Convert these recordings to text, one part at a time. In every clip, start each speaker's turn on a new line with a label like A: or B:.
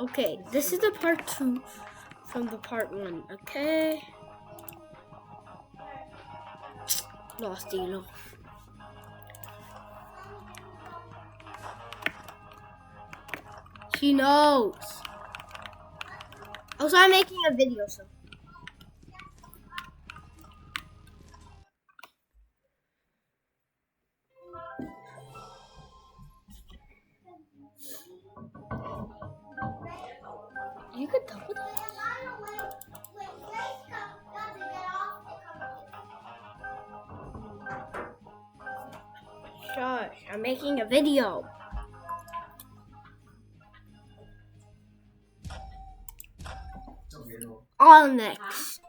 A: Okay, this is the part 2 from the part 1, okay? Lost Elo. She knows. Also, I'm making a video, so. You could double that. Shush, I'm making a video. On next.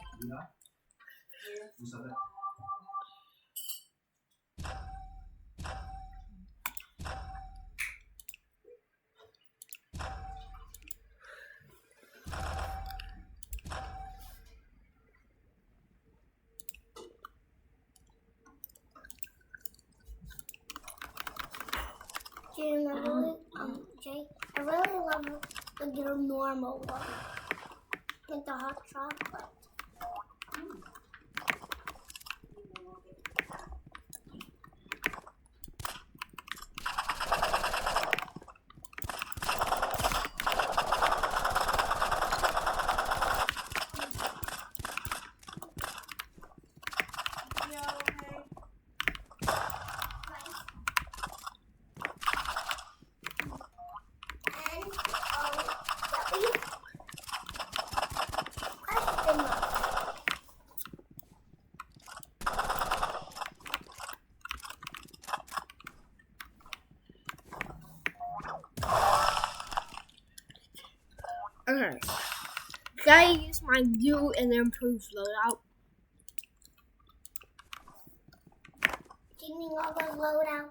B: Jay, I really love your normal one, like the hot chocolate.
A: Okay. Gotta use my new and improved loadout.
B: Give me all the loadout.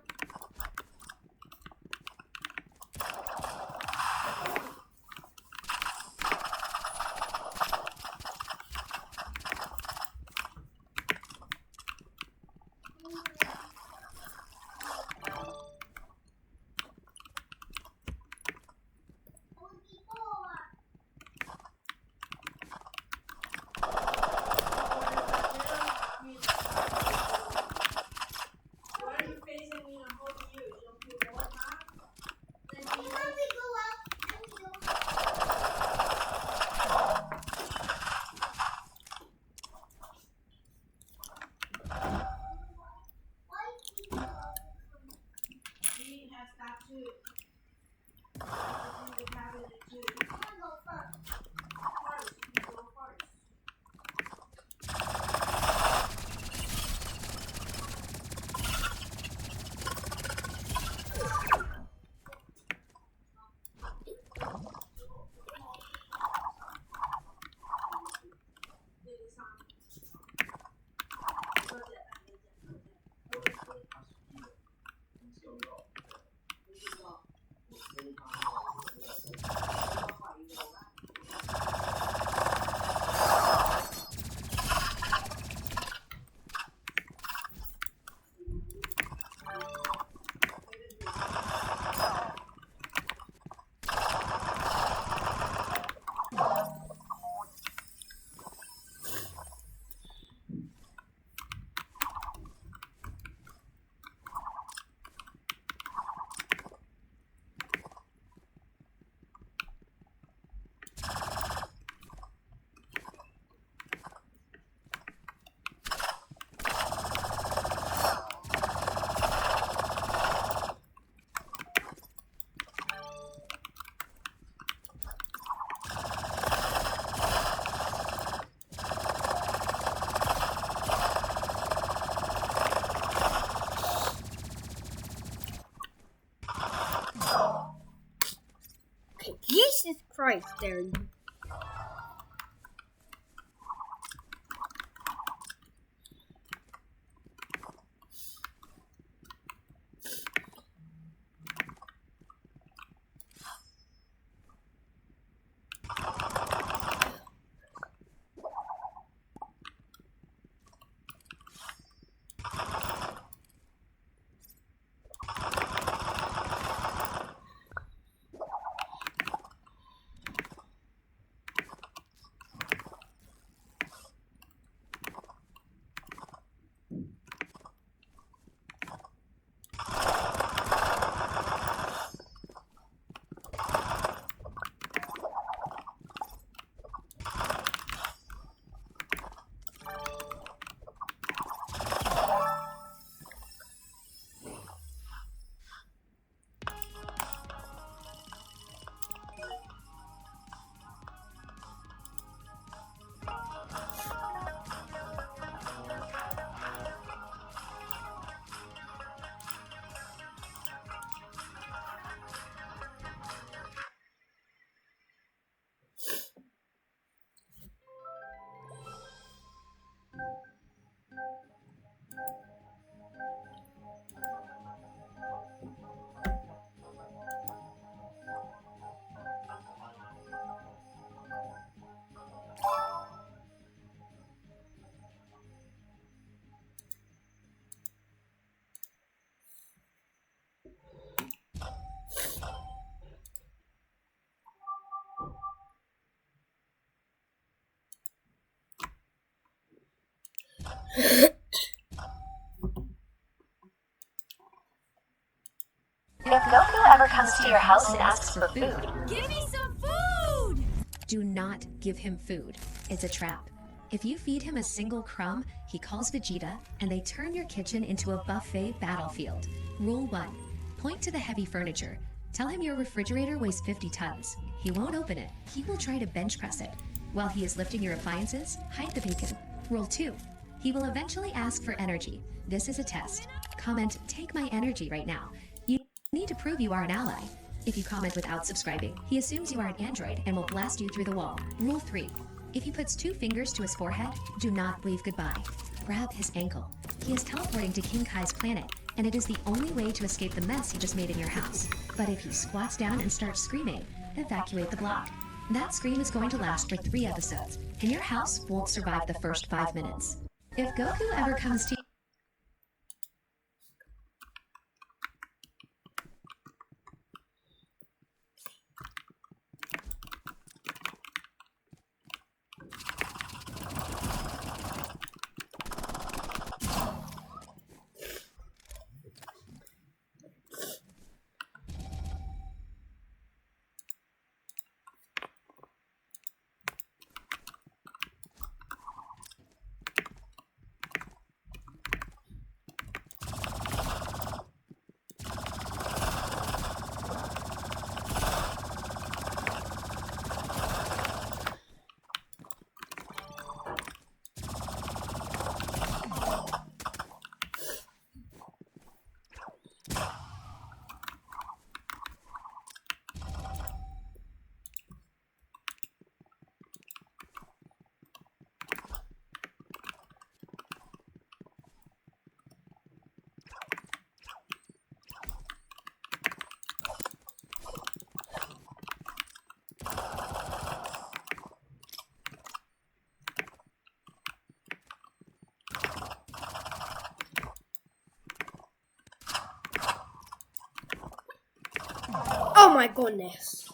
A: Jesus Christ, there.
C: If Goku ever comes to your house and asks for food,
D: Give me some food!
E: Do not give him food. It's a trap. If you feed him a single crumb, he calls Vegeta, and they turn your kitchen into a buffet battlefield. Rule 1. Point to the heavy furniture. Tell him your refrigerator weighs 50 tons. He won't open it. He will try to bench press it. While he is lifting your appliances, hide the bacon. Rule 2. He will eventually ask for energy. This is a test. Comment, "Take my energy" right now. You need to prove you are an ally. If you comment without subscribing, he assumes you are an android and will blast you through the wall. Rule 3. If he puts 2 fingers to his forehead, do not wave goodbye. Grab his ankle. He is teleporting to King Kai's planet, and it is the only way to escape the mess he just made in your house. But if he squats down and starts screaming, evacuate the block. That scream is going to last for 3 episodes, and your house won't survive the first 5 minutes. If Goku ever comes to
A: Oh my goodness.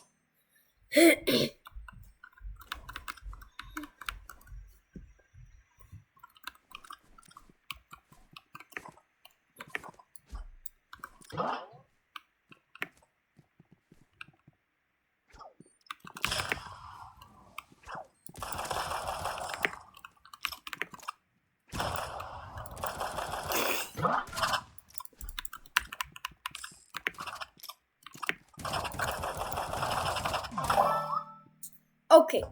A: Okay.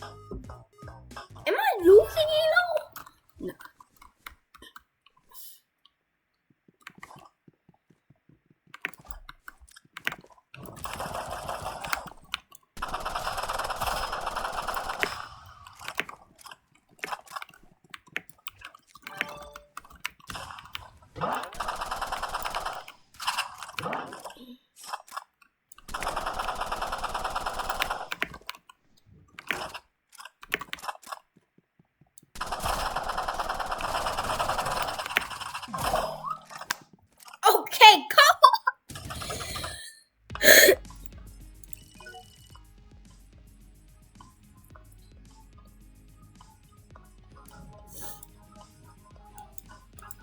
A: Am I losing, No. Okay, come on.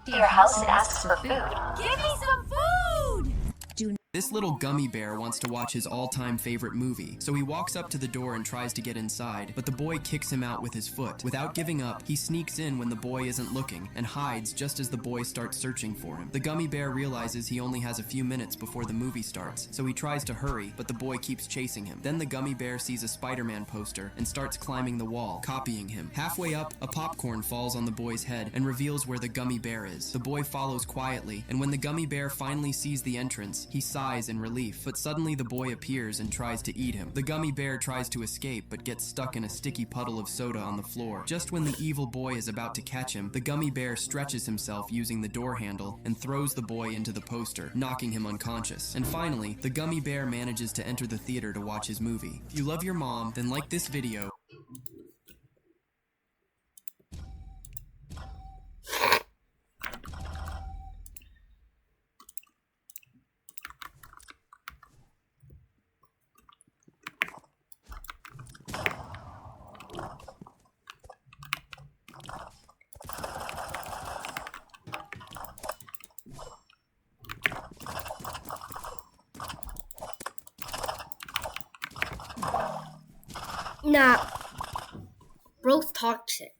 C: to your house and asks for food,
D: Give me some food!
F: This little gummy bear wants to watch his all-time favorite movie, so he walks up to the door and tries to get inside, but the boy kicks him out with his foot. Without giving up, he sneaks in when the boy isn't looking and hides just as the boy starts searching for him. The gummy bear realizes he only has a few minutes before the movie starts, so he tries to hurry, but the boy keeps chasing him. Then the gummy bear sees a Spider-Man poster and starts climbing the wall, copying him. Halfway up, a popcorn falls on the boy's head and reveals where the gummy bear is. The boy follows quietly, and when the gummy bear finally sees the entrance, he sighs in relief, but suddenly the boy appears and tries to eat him. The gummy bear tries to escape, but gets stuck in a sticky puddle of soda on the floor. Just when the evil boy is about to catch him, the gummy bear stretches himself using the door handle and throws the boy into the poster, knocking him unconscious. And finally, the gummy bear manages to enter the theater to watch his movie. If you love your mom, then like this video.
A: Nah. Bro's toxic.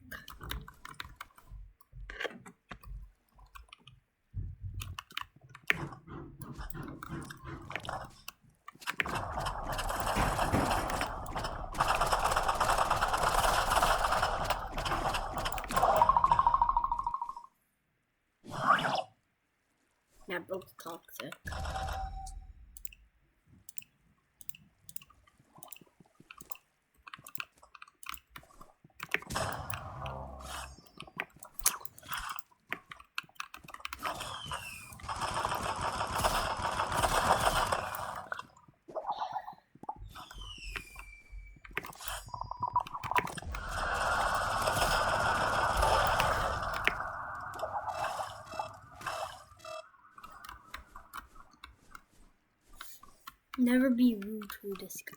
A: Nah, Bro's toxic. Never be rude to this guy.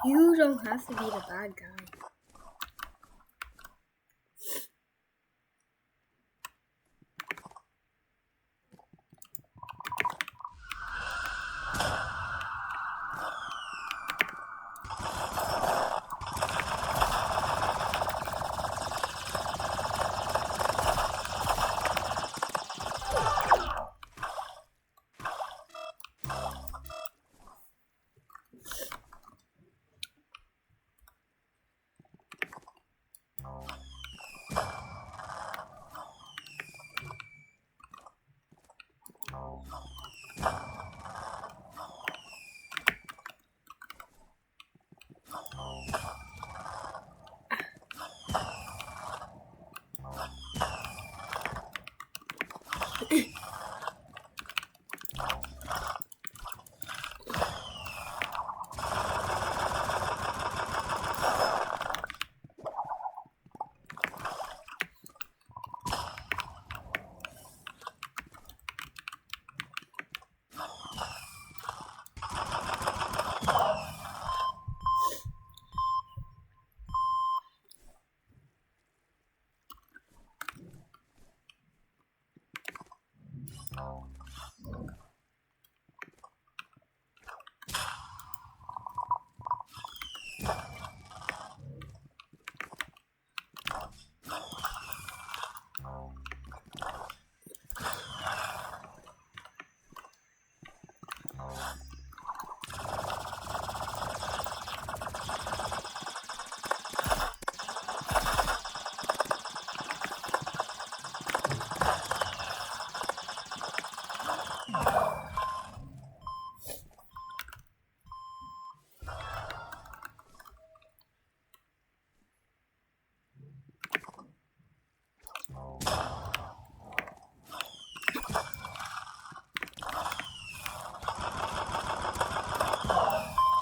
A: You don't have to be the bad guy.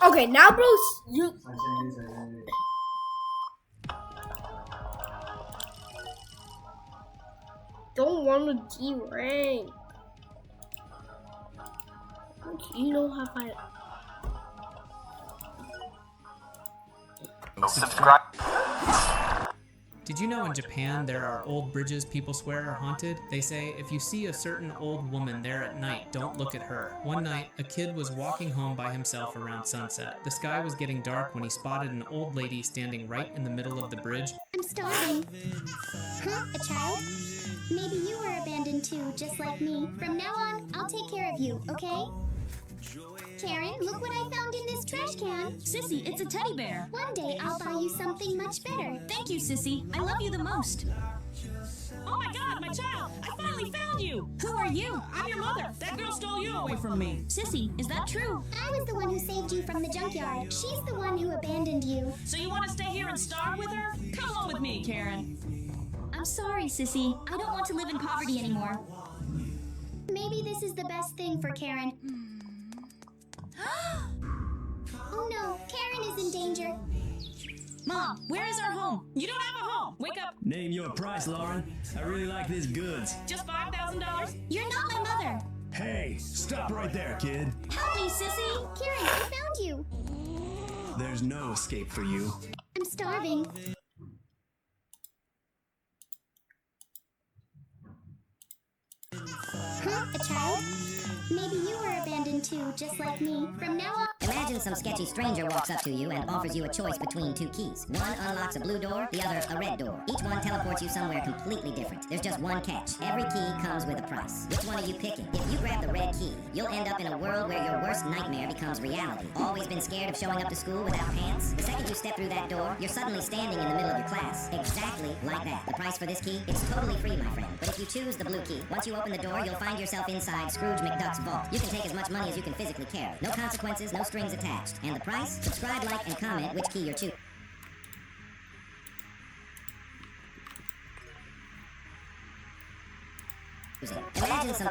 A: Okay, now, bros, you. Don't want to D-rank. You know how I.
C: Subscribe.
G: Did you know in Japan there are old bridges people swear are haunted? They say if you see a certain old woman there at night, don't look at her. One night, a kid was walking home by himself around sunset. The sky was getting dark when he spotted an old lady standing right in the middle of the bridge.
B: I'm starving. Huh? A child? Maybe you were abandoned too, just like me. From now on, I'll take care of you, okay? Karen, look what I found in this trash can.
D: Sissy, it's a teddy bear.
B: One day, I'll buy you something much better.
D: Thank you, Sissy. I love you the most. Oh my God, my child! I finally found you! Who are you? I'm your mother. That girl stole you away from me. Sissy, is that true?
B: I was the one who saved you from the junkyard. She's the one who abandoned you.
D: So you want to stay here and starve with her? Come on with me, Karen.
B: I'm sorry, Sissy. I don't want to live in poverty anymore. Maybe this is the best thing for Karen. Oh no, Karen is in danger.
D: Mom, where is our home? You don't have a home. Wake up.
H: Name your price, Lauren. I really like these goods.
D: Just $5,000?
B: You're not my mother.
H: Hey, stop right there, kid.
D: Help me, sissy!
B: Kieran, I found you.
H: There's no escape for you.
B: I'm starving. Huh? A child? Maybe you were abandoned too, just like me. From now on...
I: Imagine some sketchy stranger walks up to you and offers you a choice between two keys. One unlocks a blue door, the other a red door. Each one teleports you somewhere completely different. There's just one catch. Every key comes with a price. Which one are you picking? If you grab the red key, you'll end up in a world where your worst nightmare becomes reality. Always been scared of showing up to school without pants? The second you step through that door, you're suddenly standing in the middle of your class. Exactly like that. The price for this key? It's totally free, my friend. But if you choose the blue key, once you open the door, you'll find yourself inside Scrooge McDuck's vault. You can take as much money as you can physically carry. No consequences, no strings attached. And the price? Subscribe, like, and comment which key you're choosing. Imagine some...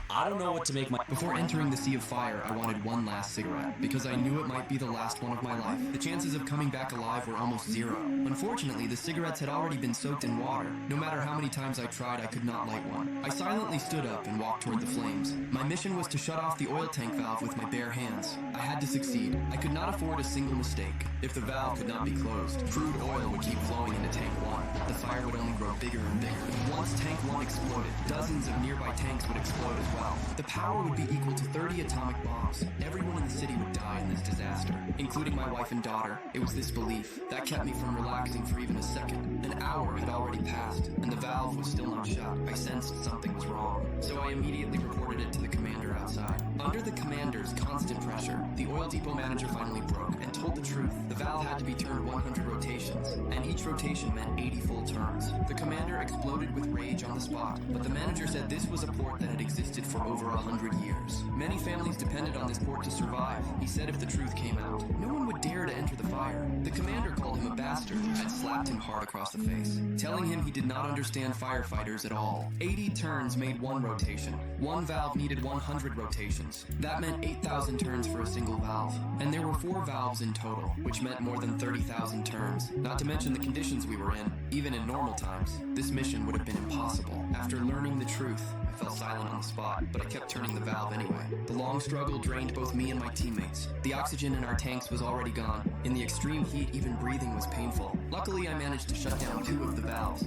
F: I don't know what to make my... Before entering the sea of fire, I wanted one last cigarette, because I knew it might be the last one of my life. The chances of coming back alive were almost zero. Unfortunately, the cigarettes had already been soaked in water. No matter how many times I tried, I could not light one. I silently stood up and walked toward the flames. My mission was to shut off the oil tank valve with my bare hands. I had to succeed. I could not afford a single mistake. If the valve could not be closed, crude oil would keep flowing into tank 1. The fire would only grow bigger and bigger. Once tank 1 exploded, dozens of nearby tanks would explode as well. The power would be equal to 30 atomic bombs. Everyone in the city would die in this disaster, including my wife and daughter. It was this belief that kept me from relaxing for even a second. An hour had already passed, and the valve was still not shut. I sensed something was wrong, so I immediately reported it to the commander outside. Under the commander's constant pressure, the oil depot manager finally broke and told the truth. The valve had to be turned 100 rotations, and each rotation meant 80 full turns. The commander exploded with rage on the spot, but the manager said this was a port that had existed for over 100 years. Many families depended on this port to survive. He said if the truth came out, no one would dare to enter the fire. The commander called him a bastard and slapped him hard across the face, telling him he did not understand firefighters at all. 80 turns made one rotation. One valve needed 100 rotations. That meant 8,000 turns for a single valve. And there were 4 valves in total, which meant more than 30,000 turns. Not to mention the conditions we were in. Even in normal times, this mission would have been impossible. After learning the truth, I fell silent on the spot, but I kept turning the valve anyway. The long struggle drained both me and my teammates. The oxygen in our tanks was already gone. In the extreme heat, even breathing was painful. Luckily, I managed to shut down 2 of the valves.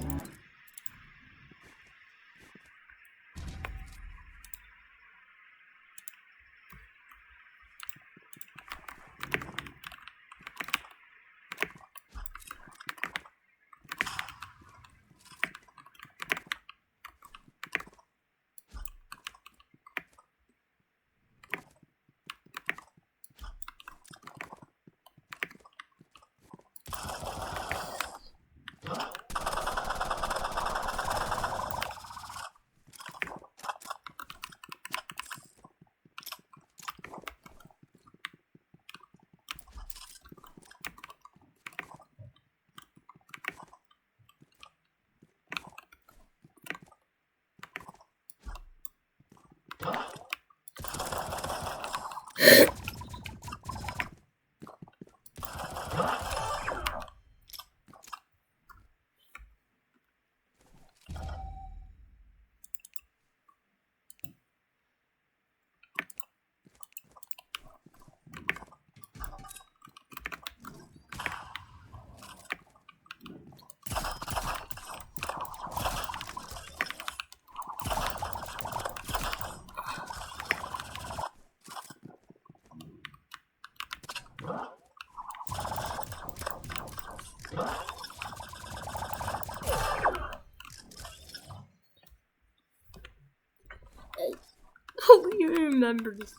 A: Hope you remember this.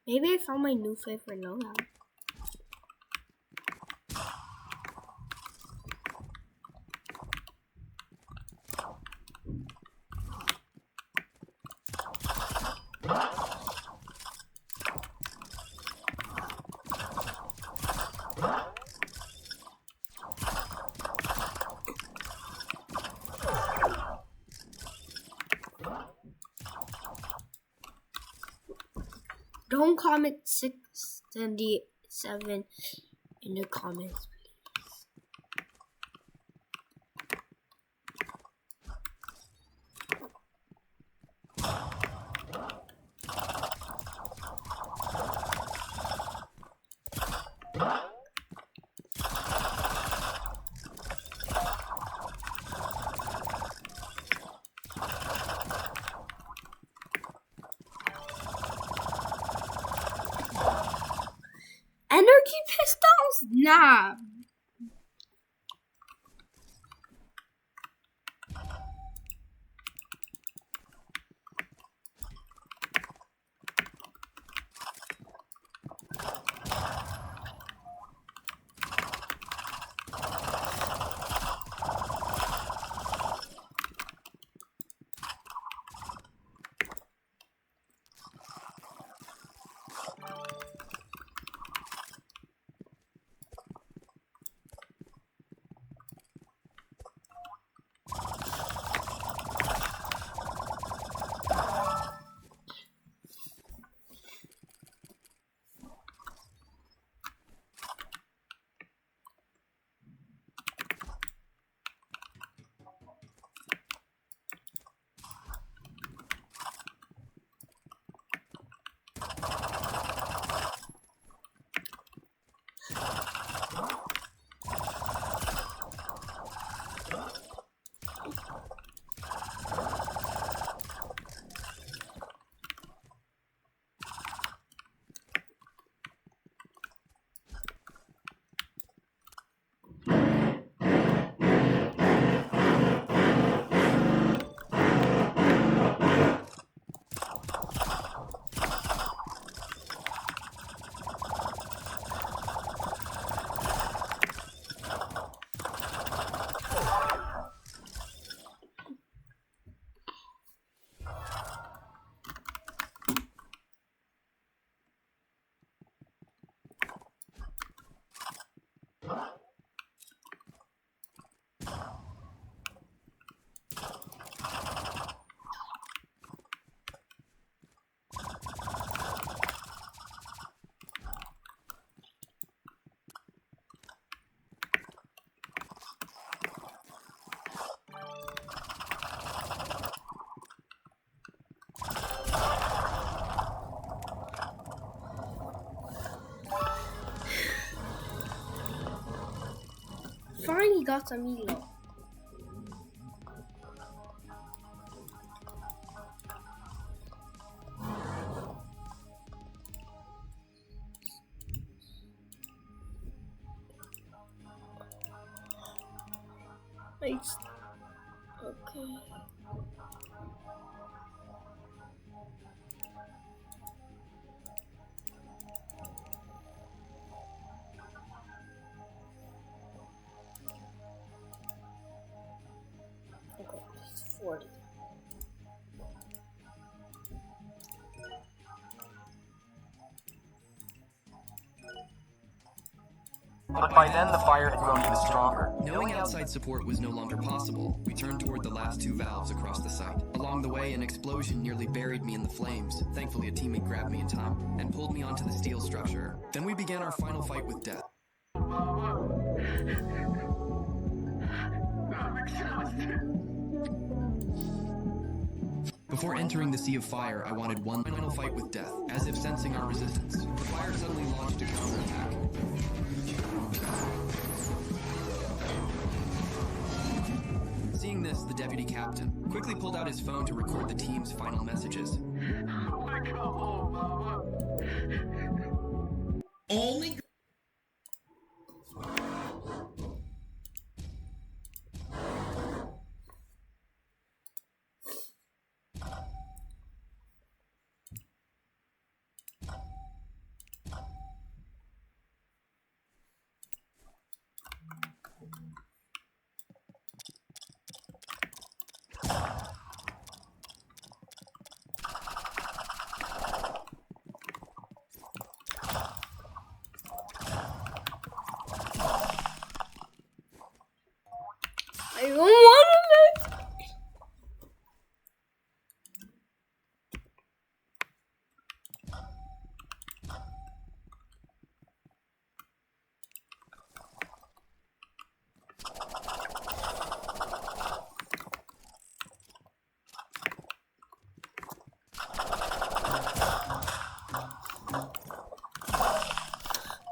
A: Maybe I found my new favorite logo. Don't comment 677 in the comments, please. Nah. Finally got some elo. Nice. Okay. Okay, it's 40.
F: But by then, the fire had grown even stronger. Knowing outside support was no longer possible, we turned toward the last two valves across the site. Along the way, an explosion nearly buried me in the flames. Thankfully, a teammate grabbed me in time and pulled me onto the steel structure. Then we began our final fight with death. Before entering the sea of fire, I wanted one final fight with death, as if sensing our resistance. The fire suddenly launched a counterattack. Seeing this, the deputy captain quickly pulled out his phone to record the team's final messages.
J: Only
A: I don't want to make.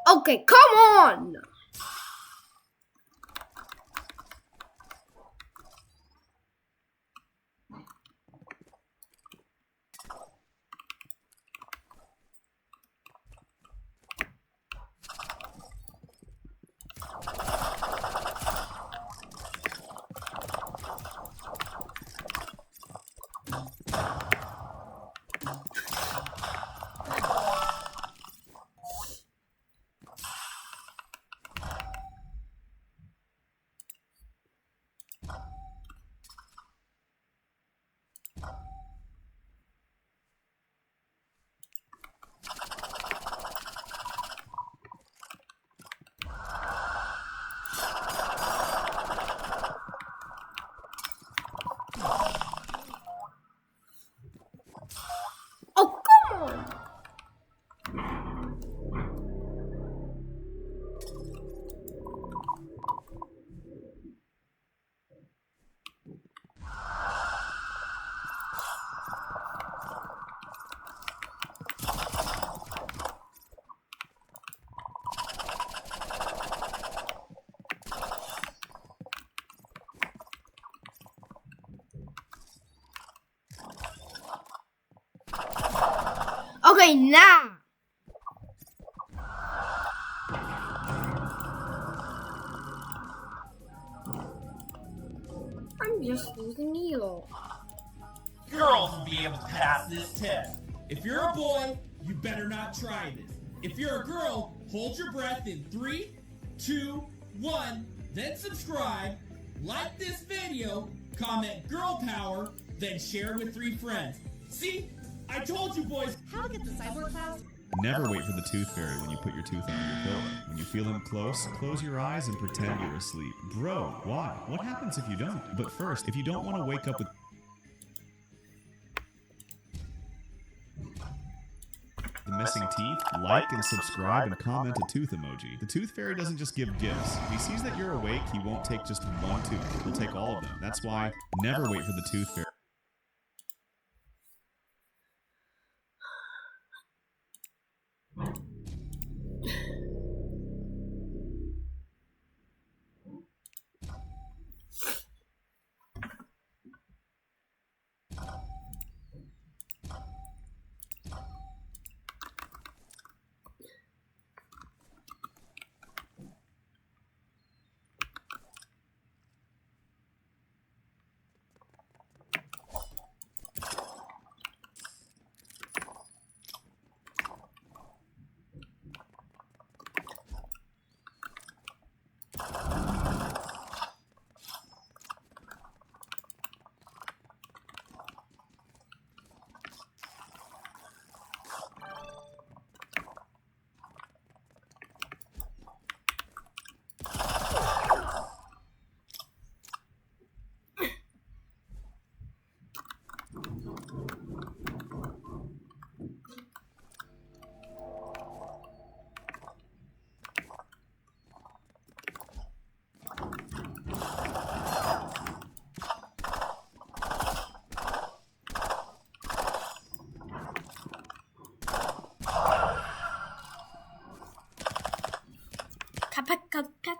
A: Okay, come on! right now. I'm just losing Elo.
J: Girls will be able to pass this test. If you're a boy, you better not try this. If you're a girl, hold your breath in 3, 2, 1, then subscribe, like this video, comment girl power, then share it with 3 friends. See? I told you boys!
D: How to get the cyborg class?
K: Never wait for the tooth fairy when you put your tooth on your pillow. When you feel him close, close your eyes and pretend you're asleep. Bro, why? What happens if you don't? But first, if you don't want to wake up with the missing teeth, like and subscribe and comment a tooth emoji. The tooth fairy doesn't just give gifts. If he sees that you're awake, he won't take just one tooth. He'll take all of them. That's why never wait for the tooth fairy.
A: Cut.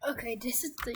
A: Okay, this is the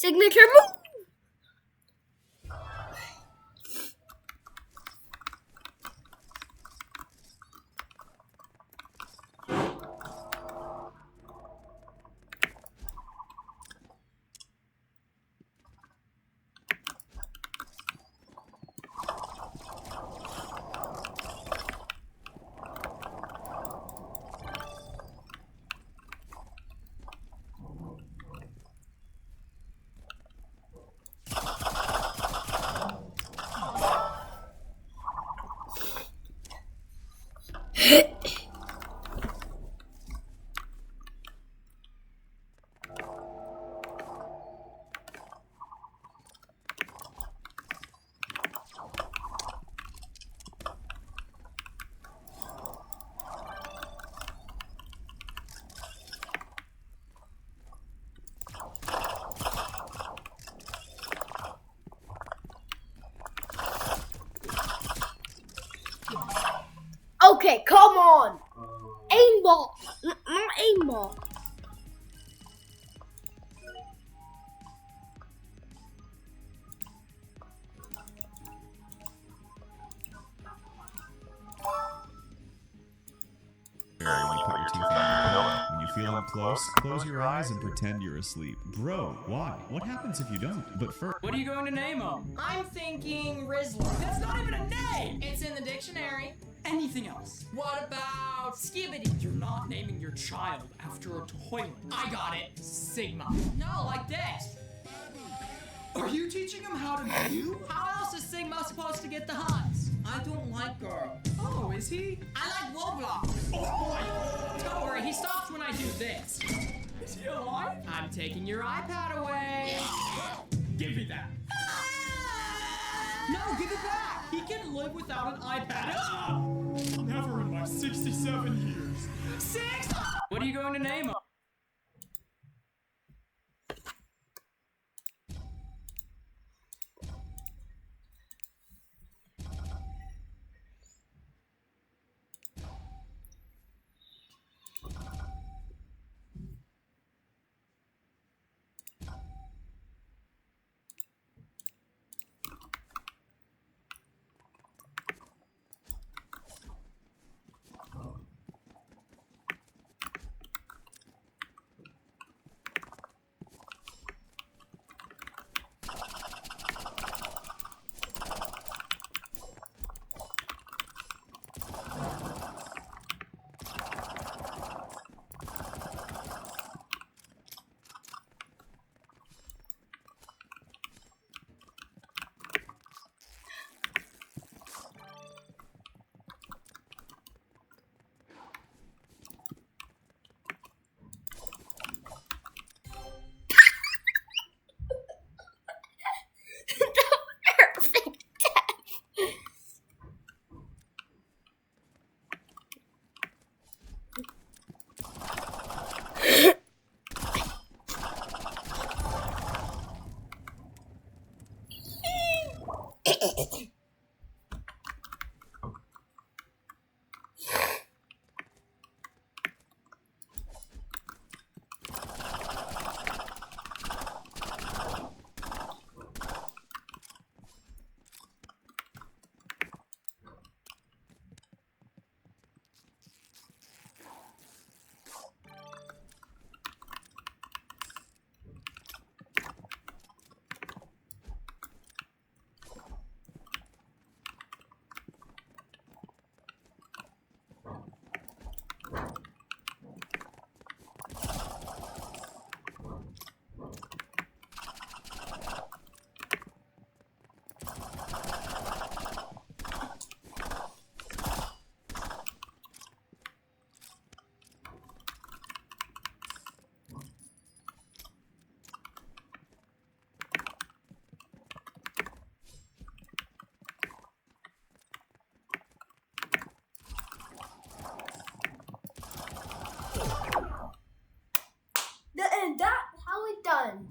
A: Signature move! Okay, come on! Aimball! Not aimball.
K: When you put your teeth on your pillow. When you feel them close your eyes and pretend you're asleep. Bro, why? What happens if you don't? But first...
L: What are you going to name him?
M: I'm thinking Rizzler.
L: That's not even a name!
M: It's in the dictionary.
L: Anything else?
M: What about Skibbity?
L: You're not naming your child after a toilet.
M: I got it.
L: Sigma.
M: No, like this.
L: Are you teaching him how to do?
M: How else is Sigma supposed to get the hunts?
L: I don't like girl. Oh, is he?
M: I like Roblox.
L: Oh,
M: don't worry, he stops when I do this.
L: Is he alive?
M: I'm taking your iPad away.
L: Give me that. No, give it back. He can live without an iPad. Never in my 67 years. 6?
M: What are you going to name him?
A: And that's how it's done.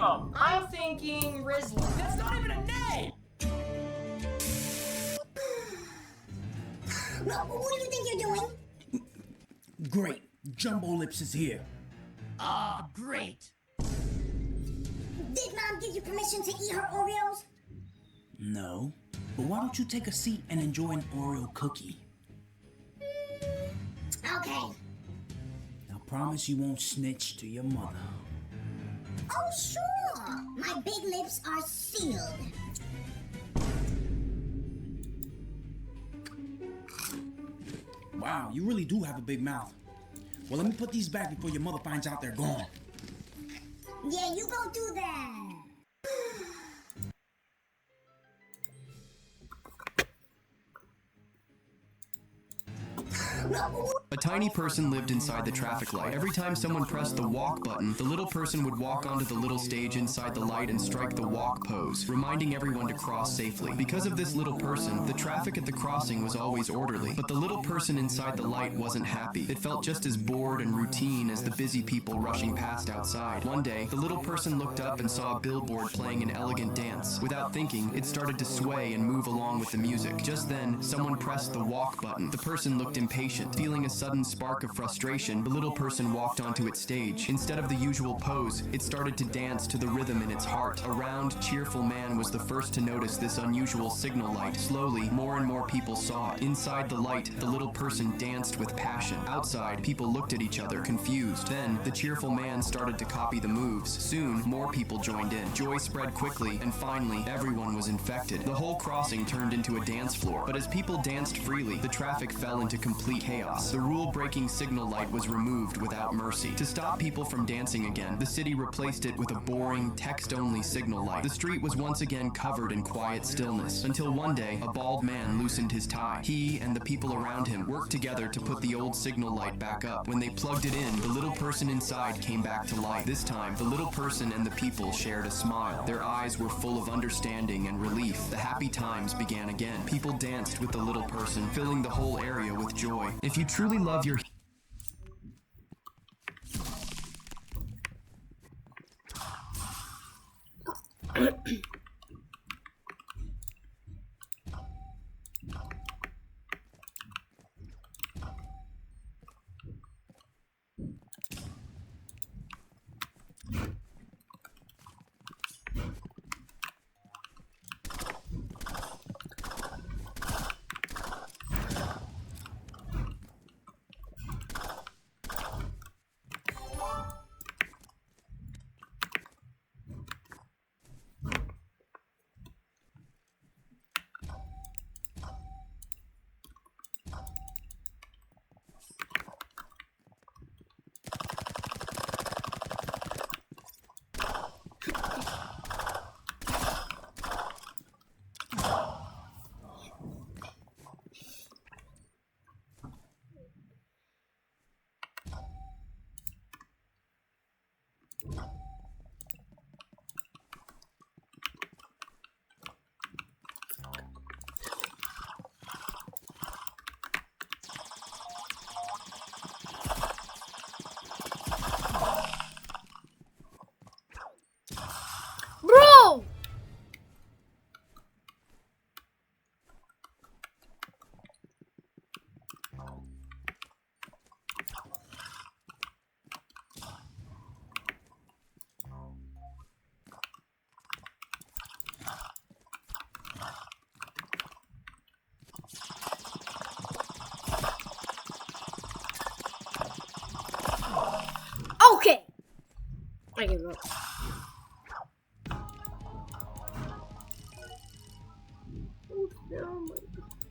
M: Oh, I'm thinking Rizzler. That's not even a name!
B: What do you think you're doing?
J: Great. Jumbo Lips is here.
M: Ah, great.
B: Did Mom give you permission to eat her Oreos?
J: No. But why don't you take a seat and enjoy an Oreo cookie?
B: Okay.
J: Now promise you won't snitch to your mother.
B: Oh, sure. My big lips are sealed.
J: Wow, you really do have a big mouth. Well, let me put these back before your mother finds out they're gone.
B: Yeah, you go do that.
F: A tiny person lived inside the traffic light. Every time someone pressed the walk button, the little person would walk onto the little stage inside the light and strike the walk pose, reminding everyone to cross safely. Because of this little person, the traffic at the crossing was always orderly. But the little person inside the light wasn't happy. It felt just as bored and routine as the busy people rushing past outside. One day, the little person looked up and saw a billboard playing an elegant dance. Without thinking, it started to sway and move along with the music. Just then, someone pressed the walk button. The person looked impatient. Feeling a sudden sudden spark of frustration, the little person walked onto its stage. Instead of the usual pose, it started to dance to the rhythm in its heart. A round, cheerful man was the first to notice this unusual signal light. Slowly, more and more people saw it. Inside the light, the little person danced with passion. Outside, people looked at each other, confused. Then, the cheerful man started to copy the moves. Soon, more people joined in. Joy spread quickly, and finally, everyone was infected. The whole crossing turned into a dance floor. But as people danced freely, the traffic fell into complete chaos. The rule-breaking signal light was removed without mercy. To stop people from dancing again, the city replaced it with a boring, text-only signal light. The street was once again covered in quiet stillness, until one day, a bald man loosened his tie. He and the people around him worked together to put the old signal light back up. When they plugged it in, the little person inside came back to life. This time, the little person and the people shared a smile. Their eyes were full of understanding and relief. The happy times began again. People danced with the little person, filling the whole area with joy. If you truly love your
A: Bro! Okay. I give up.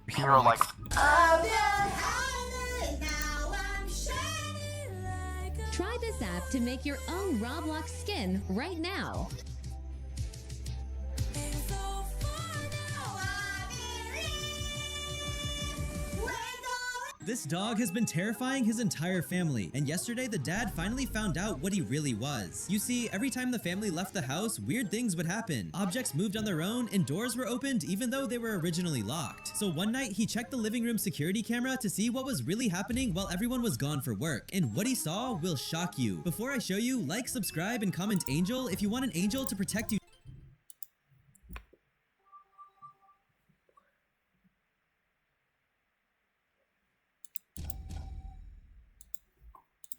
N: Hero like
E: Try this app to make your own Roblox skin right now.
O: This dog has been terrifying his entire family, and yesterday the dad finally found out what he really was. You see, every time the family left the house, weird things would happen. Objects moved on their own, and doors were opened even though they were originally locked. So one night, he checked the living room security camera to see what was really happening while everyone was gone for work, and what he saw will shock you. Before I show you, like, subscribe, and comment Angel if you want an angel to protect you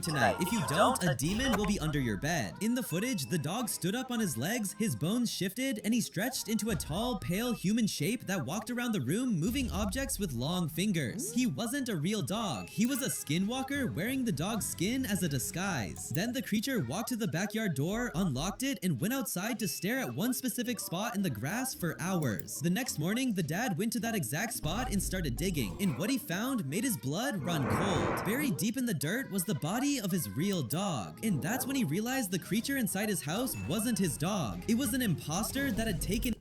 O: tonight. If you don't, a demon will be under your bed. In the footage, the dog stood up on his legs, his bones shifted, and he stretched into a tall, pale human shape that walked around the room, moving objects with long fingers. He wasn't a real dog. He was a skinwalker wearing the dog's skin as a disguise. Then the creature walked to the backyard door, unlocked it, and went outside to stare at one specific spot in the grass for hours. The next morning, the dad went to that exact spot and started digging, and what he found made his blood run cold. Buried deep in the dirt was the body of his real dog, and that's when he realized the creature inside his house wasn't his dog. It was an imposter that had taken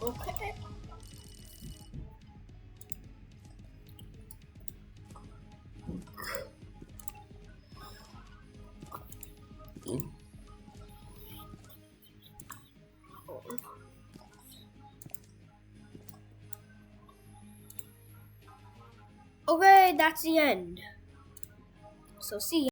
A: Okay. Okay, that's the end. So see ya.